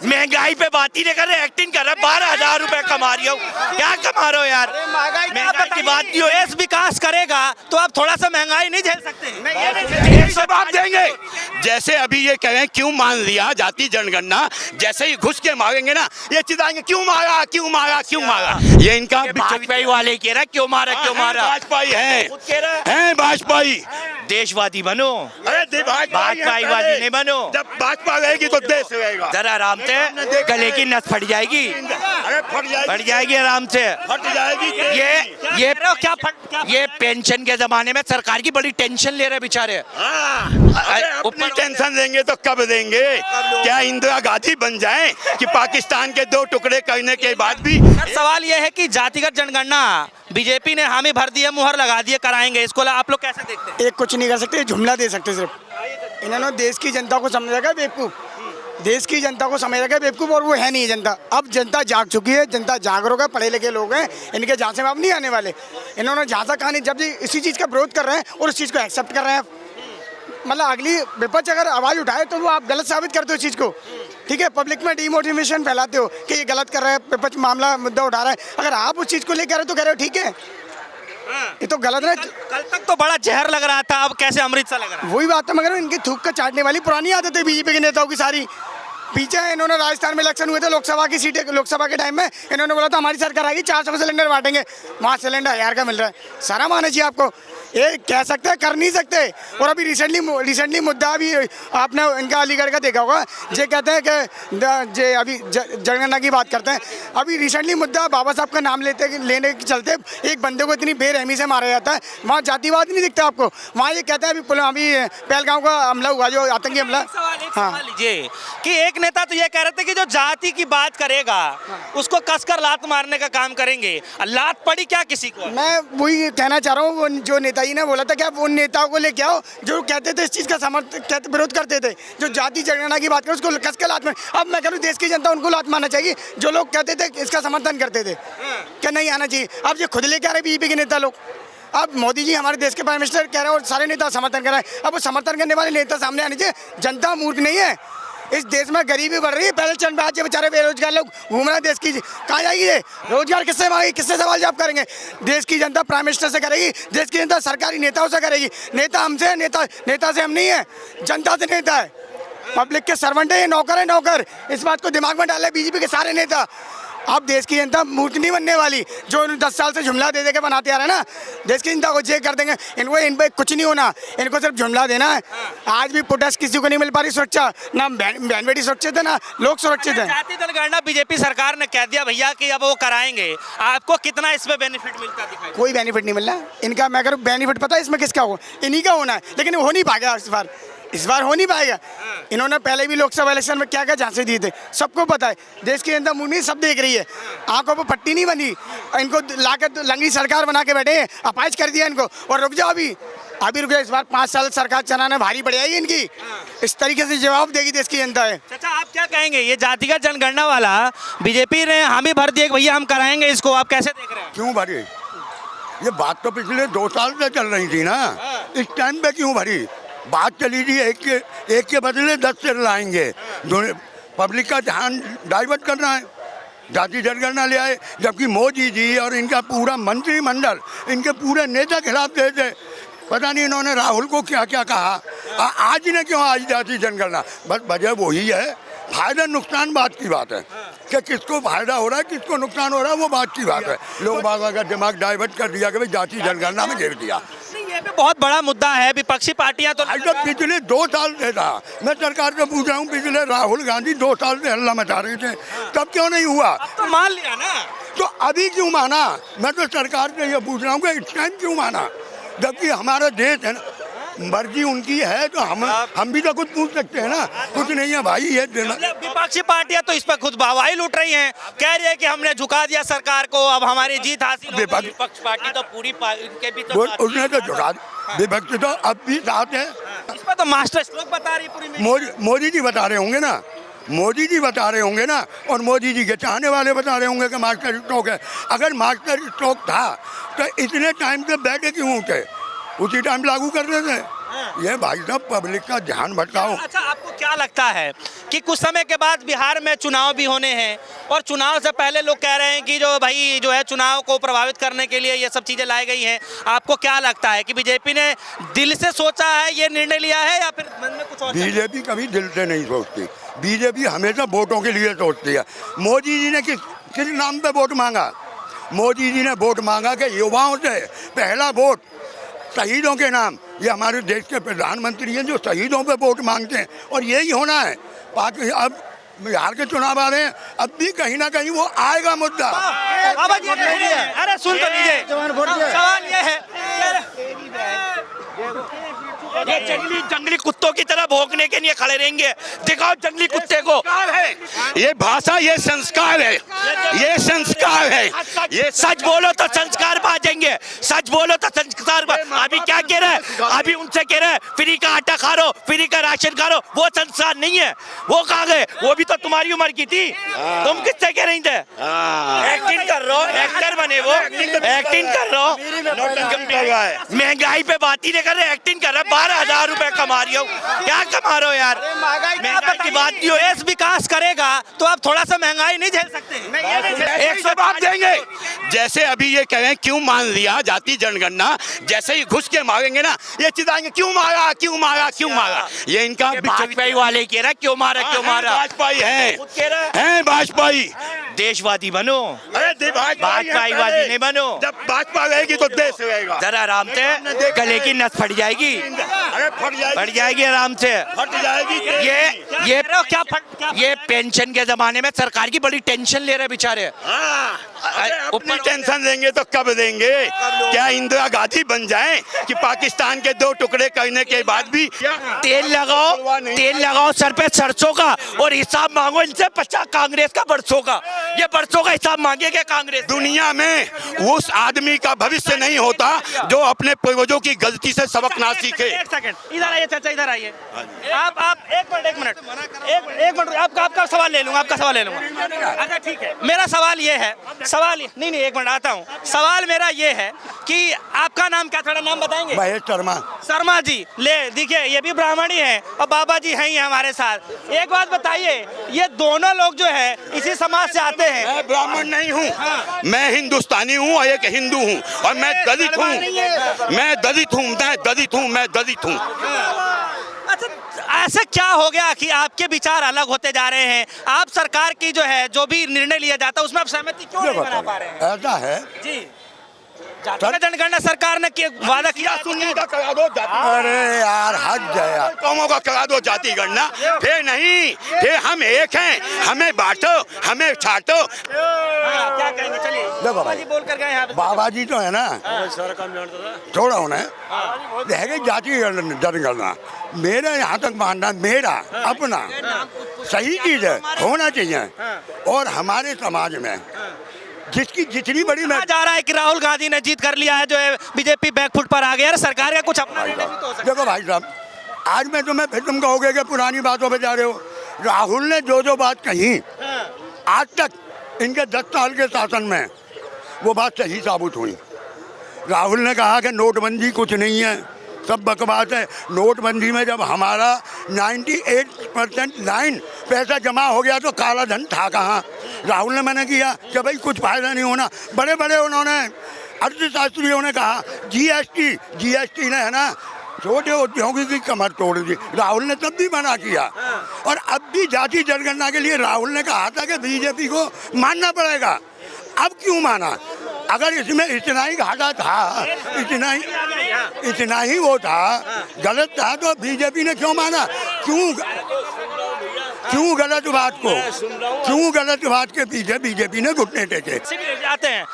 महंगाई पे बात ही नहीं कर रहे, एक्टिंग कर रहे। 12,000 रुपए कमा रही हो, क्या कमा रहे हो यार? महंगाई की बात नहीं हो। देश विकास करेगा तो आप थोड़ा सा महंगाई नहीं झेल सकते? नहीं, जवाब देंगे। जैसे अभी ये कह रहे हैं क्यों मान लिया जाति जनगणना, जैसे ही घुस के मारेंगे ना ये चिल्लाएंगे क्यों मारा क्यों मारा क्यों मारा। ये इनका भाजपा वाले कह रहा क्यों मारा क्यों मारा। भाजपाई हैं भाजपाई। देशवादी बनो, अरे भाजपाईवादी नहीं बनो। जब भाजपा रहेगी तो देश रहेगा। जरा आराम से, गले की नस फट जाएगी, अरे फट जाएगी आराम से। फट जाएगी। ये क्या ये पेंशन के जमाने में सरकार की बड़ी टेंशन ले रहे बेचारे। अपनी टेंशन देंगे तो कब देंगे? क्या इंदिरा गांधी बन जाएं कि पाकिस्तान के 2 टुकड़े करने के बाद भी? सवाल यह है कि जातिगत जनगणना बीजेपी ने हामी भर दी है, मुहर लगा दी है, कराएंगे इसको, आप लोग कैसे देखते हैं? एक कुछ नहीं कर सकते, जुमला दे सकते सिर्फ। इन्होंने देश की जनता को समझा बेवकूफ़, देश की जनता को समझ रखा है बेवकूफ़, और वो है नहीं जनता। अब जनता जाग चुकी है, जनता जागरूक है, पढ़े लिखे लोग हैं, इनके झांसे में अब नहीं आने वाले। इन्होंने झांसा कहानी जब इसी चीज़ का विरोध कर रहे हैं और उस चीज़ को एक्सेप्ट कर रहे हैं, मतलब अगली विपक्ष अगर आवाज़ उठाए तो वो आप गलत साबित करते हो इस चीज़ को, ठीक है। पब्लिक में डिमोटिवेशन फैलाते हो कि ये गलत कर रहे हैं, विपक्ष मामला मुद्दा उठा रहा है। अगर आप उस चीज़ को लेकर तो कह रहे हो ठीक है, ये तो गलत है। कल तक तो बड़ा जहर लग रहा था, अब कैसे अमृत सा लग रहा है? वही बात है, मगर इनकी थूक का चाटने वाली पुरानी आदत है बीजेपी के नेताओं की सारी। पीछे इन्होंने राजस्थान में इलेक्शन हुए थे, लोकसभा की सीटें, लोकसभा के टाइम में इन्होंने बोला था हमारी सरकार आएगी 400 सिलेंडर बांटेंगे, वहाँ सिलेंडर 1000 का मिल रहा है। शर्म आना चाहिए आपको। ये कह सकते हैं, कर नहीं सकते। और अभी रिसेंटली मुद्दा अभी आपने इनका अलीगढ़ का देखा होगा, जे कहते हैं कि जे अभी जनगणना की बात करते हैं। अभी रिसेंटली मुद्दा बाबा साहब का नाम लेने के चलते एक बंदे को इतनी बेरहमी से मारा जाता है, वहाँ जातिवाद नहीं दिखता आपको। वहाँ ये कहते हैं अभी पहलगांव का हमला हुआ, जो आतंकी हमला। हाँ लीजिए कि एक नेता तो ये कह रहे थे कि जो जाति की बात करेगा उसको कसकर लात मारने का काम करेंगे, लात पड़ी क्या किसी को? मैं वही कहना चाह रहा हूँ, वो जो नेताजी ने बोला था कि आप उन नेताओं को लेके आओ जो कहते थे इस चीज़ का समर्थन विरोध करते थे, जो जाति जनगणना की बात करें उसको कस के लात मार। अब मैं कह रहा हूँ देश की जनता उनको लात मारना चाहिए जो लोग कहते थे इसका समर्थन करते थे, क्या नहीं आना चाहिए। अब ये खुद लेके आ रहे बीजेपी के नेता लोग। अब मोदी जी हमारे देश के प्राइम मिनिस्टर कह रहे हैं और सारे नेता समर्थन कर रहे हैं। अब वो समर्थन करने वाले नेता सामने आने चाहिए। जनता मूर्ख नहीं है, इस देश में गरीबी बढ़ रही है। पहले चंद आज बेचारे बेरोजगार लोग घूम रहे हैं देश की, कहाँ जाएगी ये रोजगार? किससे मांगेगी, किससे सवाल जवाब करेंगे? देश की जनता प्राइम मिनिस्टर से करेगी, देश की जनता सरकारी नेताओं से करेगी। नेता हमसे, नेता से हम नहीं है, जनता से नेता है, पब्लिक के सर्वेंट है, ये नौकर है नौकर। इस बात को दिमाग में डाले बीजेपी के सारे नेता। अब देश की जनता मूर्ख नहीं बनने वाली, जो 10 साल से जुमला दे के बनाते आ रहे हैं ना, देश की जनता को जे कर देंगे। इन पे कुछ नहीं होना, इनको सिर्फ जुमला देना है। आज भी प्रोटेस्ट किसी को नहीं मिल पा रही सुरक्षा, ना बहन बेटी सुरक्षित है ना लोग सुरक्षित है। जाति जनगणना बीजेपी सरकार ने कह दिया भैया कि अब वो कराएंगे, आपको कितना इसमें बेनिफिट मिलता दिखाई? कोई बेनिफिट नहीं मिल रहा इनका। मैं करूँ बेनिफिट पता है इसमें किसका हो, इन्हीं का होना है, लेकिन हो नहीं पाएगा इस बार हो नहीं पाएगा। इन्होंने पहले भी लोकसभा इलेक्शन में क्या क्या झांसे दिए थे, सबको पता है। देश की जनता मुंह नहीं सब देख रही है, आंखों पर पट्टी नहीं बनी। इनको लाकर लंगड़ी सरकार बना के बैठे हैं, अपाइज कर दिया इनको। और रुक जाओ अभी रुक जाओ, इस बार 5 साल सरकार चलाना भारी पड़ जाएगी इनकी। इस तरीके से जवाब देगी देश की जनता है। चाचा आप क्या कहेंगे, ये जातिगत जनगणना वाला बीजेपी ने हामी भर दिया भैया हम कराएंगे इसको, आप कैसे देख रहे हैं? क्यों भरी? ये बात तो पिछले 2 साल से चल रही थी ना, इस टाइम पे क्यों भरी? बात चली थी एक के बदले 10 से लाएंगे, पब्लिक का ध्यान डाइवर्ट करना है, जाति जनगणना ले आए। जबकि मोदी जी और इनका पूरा मंत्रिमंडल, इनके पूरे नेता खिलाफ थे। पता नहीं इन्होंने राहुल को क्या क्या कहा, आज ने क्यों आज जाति जनगणना? बस वजह वही है, फायदा नुकसान बात की बात है कि किसको फायदा हो रहा है किसको नुकसान हो रहा है, वो बात की बात है। लोग बाबा का दिमाग डाइवर्ट कर दिया कि भाई जाति जनगणना में घेर दिया। ये भी बहुत बड़ा मुद्दा है, विपक्षी पार्टियां तो पिछले 2 साल से था। मैं सरकार से पूछ रहा हूँ, पिछले राहुल गांधी 2 साल से हल्ला मचा रहे थे, तब क्यों नहीं हुआ? अब तो मान लिया ना, तो अभी क्यों माना? मैं तो सरकार से ये पूछ रहा हूँ कि इस टाइम क्यों माना? जबकि हमारा देश है ना, मर्जी उनकी है तो हम भी तो कुछ पूछ सकते हैं ना। कुछ नहीं है भाई, ये विपक्षी पार्टियां तो इस पर खुद वाहवाही लूट रही हैं, कह रही है कि हमने झुका दिया सरकार को, अब हमारी जीत हासिल होगी। विपक्ष पार्टी तो पूरी इनके भी तो उसने तो झुका, विपक्ष तो अब भी साथ है। इस पर तो मास्टर स्ट्रोक बता रही पूरी मोदी जी बता रहे होंगे ना, मोदी जी बता रहे होंगे ना, और मोदी जी के चाहने वाले बता रहे होंगे कि मास्टर स्ट्रोक है। अगर मास्टर स्ट्रोक था तो इतने टाइम से बैठे क्यों उठे? उसी टाइम लागू कर रहे थे। ये भाई साहब पब्लिक का ध्यान भटकाओ। अच्छा, आपको क्या लगता है कि कुछ समय के बाद बिहार में चुनाव भी होने हैं और चुनाव से पहले लोग कह रहे हैं कि जो भाई जो है चुनाव को प्रभावित करने के लिए ये सब चीजें लाई गई हैं, आपको क्या लगता है कि बीजेपी ने दिल से सोचा है, ये निर्णय लिया है या फिर मन में कुछ और? बीजेपी कभी दिल से नहीं सोचती, बीजेपी हमेशा वोटों के लिए सोचती है। मोदी जी ने किस नाम पे वोट मांगा? मोदी जी ने वोट मांगा कि युवाओं से पहला वोट शहीदों के नाम। ये हमारे देश के प्रधानमंत्री हैं जो शहीदों पे वोट मांगते हैं और यही होना है। बाकी अब बिहार के चुनाव आ रहे हैं, अब भी कहीं ना कहीं वो आएगा मुद्दा। अरे सुन तो लीजिए, सवाल ये है, ये जंगली कुत्तों की तरह भौंकने के लिए खड़े रहेंगे। दिखाओ जंगली कुत्ते को। ये भाषा, ये संस्कार है, ये संस्कार है। ये सच बोलो तो संस्कार बाजेंगे, सच बोलो तो संस्कार। अभी क्या कह रहे हैं? अभी उनसे कह रहे हैं फ्री का आटा खा लो, फ्री का राशन खा लो। वो संस्कार नहीं है, वो कहाँ गए? वो भी तो तुम्हारी उम्र की थी, तुम किससे कह रही थे? एक्टिंग कर रहे हो, एक्टर बने वो, एक्टिंग कर रहे हो। महंगाई पे बात ही नहीं कर रहे, एक्टिंग कर रहे। 12,000 रुपए कमा रही हो, क्या कमा रहे हो यार? महंगाई की बात नहीं हो। देश विकास करेगा तो आप थोड़ा सा महंगाई नहीं झेल सकते? 100 बात देंगे। जैसे अभी ये कह रहे हैं क्यों मान लिया जाति जनगणना, जैसे ही घुस के मारेंगे ना ये चिल्लाएंगे क्यों मारा, क्यों मारा, क्यों मारा। ये इनका भाजपाई वाले कह रहा क्यों मारा, क्यों मारा। भाजपाई हैं भाजपाई। देशवादी बनो, अरे भाजपाईवादी नहीं बनो। जब भाजपा रहेगी तो देश रहेगा। जरा आराम से, गले की नस फट जाएगी, अरे फट जाएगी आराम से। फट जाएगी। ये क्या ये पेंशन के जमाने में सरकार की बड़ी टेंशन ले रहे बेचारे। अपनी टेंशन देंगे तो कब देंगे? क्या इंदिरा गांधी बन जाएं कि पाकिस्तान के 2 टुकड़े करने के बाद भी तेल लगाओ सर पे सरसों का और हिसाब मांगो इनसे 50 कांग्रेस का बरसों का। ये बरसों का हिसाब मांगेगा कांग्रेस। दुनिया में उस आदमी का भविष्य नहीं होता जो अपने पूर्वजों की गलती से सबक ना सीखे। एक सेकंड इधर आइए चाचा, इधर आइए। आप एक मिनट आपका सवाल ले लूंगा, अच्छा ठीक है। मेरा सवाल ये है, नहीं एक मिनट आता हूँ। सवाल मेरा ये है कि आपका नाम क्या, थोड़ा नाम बताएंगे? महेश शर्मा जी। ले देखिए, ये भी ब्राह्मण ही है और बाबा जी हैं ही हमारे साथ। एक बात बताइए, ये दोनों लोग जो है इसी समाज से आते हैं। मैं ब्राह्मण नहीं हूँ, मैं हिंदुस्तानी हूँ और एक हिंदू हूँ और मैं दलित हूँ। मैं दलित हूँ। अच्छा, ऐसे क्या हो गया कि आपके विचार अलग होते जा रहे हैं? आप सरकार की जो है जो भी निर्णय लिया जाता है उसमें आप सहमति क्यों नहीं बना पा रहे हैं? ऐसा है जी, जनगणना सरकार ने वादा किया, सुन्नी का करा दो, अरे यार हद जाए, कौमों का करा दो जाति गणना। फिर नहीं, फिर हम एक हैं, हमें बांटो, हमें छाटो। क्या कहेंगे? चलिए देखो भाई, बोल कर गए यहाँ पे। बाबा जी तो है ना, थोड़ा उन्हें रह गई जाति जनगणना। मेरा यहाँ तक मानना, मेरा अपना सही चीज है, होना चाहिए। और हमारे समाज में जिसकी जितनी बड़ी जा रहा है कि राहुल गांधी ने जीत कर लिया है, जो है बीजेपी बैकफुट पर आ गया है, सरकार का कुछ अपना निर्णय भी तो हो सकता है। देखो भाई साहब, आज मैं तुम्हें फिर तुम कहोगे कि पुरानी बातों पे जा रहे हो। राहुल ने जो बात कही आज तक इनके 10 साल के शासन में, वो बात सही साबित हुई। राहुल ने कहा कि नोटबंदी कुछ नहीं है, सब बकवास है। नोटबंदी में जब हमारा 98% लाइन पैसा जमा हो गया तो काला धन था कहाँ? राहुल ने मैंने किया कि भाई कुछ फायदा नहीं होना। बड़े बड़े उन्होंने अर्थशास्त्रियों ने कहा जीएसटी ने है ना छोटे उद्योगों की कमर तोड़ दी। राहुल ने तब भी मना किया और अब भी जाति जनगणना के लिए राहुल ने कहा था कि बीजेपी को मानना पड़ेगा। अब क्यों माना? अगर इसमें इतना ही घाटा था, इतना ही वो था, गलत था, तो बीजेपी ने क्यों माना? क्यों गलत बात के पीछे बीजेपी ने घुटने टेके? आते हैं